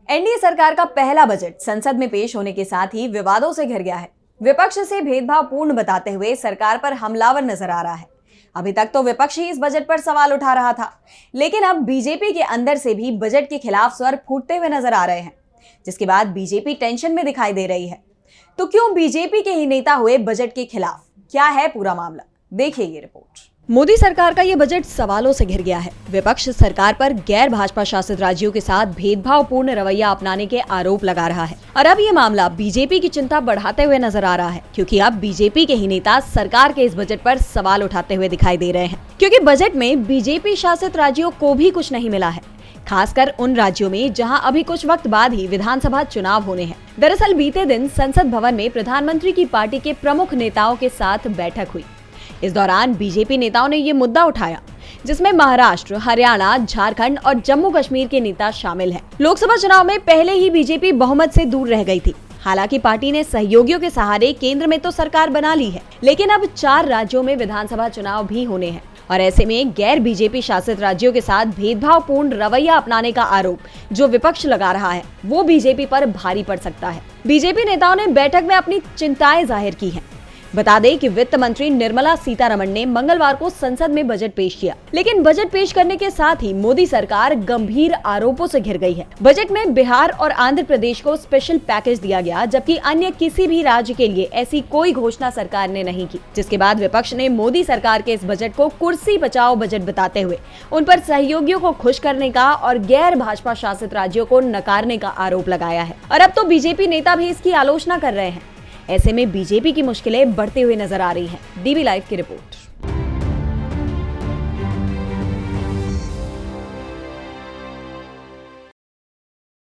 NDA सरकार का पहला बजट संसद में पेश होने के साथ ही विवादों से घिर गया है। विपक्ष से भेदभावपूर्ण बताते हुए सरकार पर हमलावर नजर आ रहा है। अभी तक तो विपक्ष ही इस बजट पर सवाल उठा रहा था, लेकिन अब बीजेपी के अंदर से भी बजट के खिलाफ स्वर फूटते हुए नजर आ रहे हैं, जिसके बाद बीजेपी टेंशन में दिखाई दे रही है। तो क्यों बीजेपी के ही नेता हुए बजट के खिलाफ? क्या है पूरा मामला, देखिए ये रिपोर्ट। मोदी सरकार का ये बजट सवालों से घिर गया है। विपक्ष सरकार पर गैर भाजपा शासित राज्यों के साथ भेदभावपूर्ण रवैया अपनाने के आरोप लगा रहा है और अब ये मामला बीजेपी की चिंता बढ़ाते हुए नजर आ रहा है, क्योंकि अब बीजेपी के ही नेता सरकार के इस बजट पर सवाल उठाते हुए दिखाई दे रहे हैं। क्योंकि बजट में बीजेपी शासित राज्यों को भी कुछ नहीं मिला है, खासकर उन राज्यों में जहां अभी कुछ वक्त बाद ही विधानसभा चुनाव होने हैं। दरअसल बीते दिन संसद भवन में प्रधानमंत्री की पार्टी के प्रमुख नेताओं के साथ बैठक हुई। इस दौरान बीजेपी नेताओं ने ये मुद्दा उठाया, जिसमें महाराष्ट्र, हरियाणा, झारखंड और जम्मू कश्मीर के नेता शामिल हैं। लोकसभा चुनाव में पहले ही बीजेपी बहुमत से दूर रह गई थी। हालांकि पार्टी ने सहयोगियों के सहारे केंद्र में तो सरकार बना ली है, लेकिन अब 4 राज्यों में विधानसभा चुनाव भी होने हैं और ऐसे में गैर बीजेपी शासित राज्यों के साथ भेदभावपूर्ण रवैया अपनाने का आरोप जो विपक्ष लगा रहा है, वो बीजेपी पर भारी पड़ सकता है। बीजेपी नेताओं ने बैठक में अपनी चिंताएं जाहिर की हैं। बता दें कि वित्त मंत्री निर्मला सीतारमण ने मंगलवार को संसद में बजट पेश किया, लेकिन बजट पेश करने के साथ ही मोदी सरकार गंभीर आरोपों से घिर गई है। बजट में बिहार और आंध्र प्रदेश को स्पेशल पैकेज दिया गया, जबकि अन्य किसी भी राज्य के लिए ऐसी कोई घोषणा सरकार ने नहीं की, जिसके बाद विपक्ष ने मोदी सरकार के इस बजट को कुर्सी बचाओ बजट बताते हुए उन पर सहयोगियों को खुश करने का और गैर भाजपा शासित राज्यों को नकारने का आरोप लगाया है। और अब तो बीजेपी नेता भी इसकी आलोचना कर रहे हैं। ऐसे में बीजेपी की मुश्किलें बढ़ते हुए नजर आ रही हैं। डीबी लाइव की रिपोर्ट।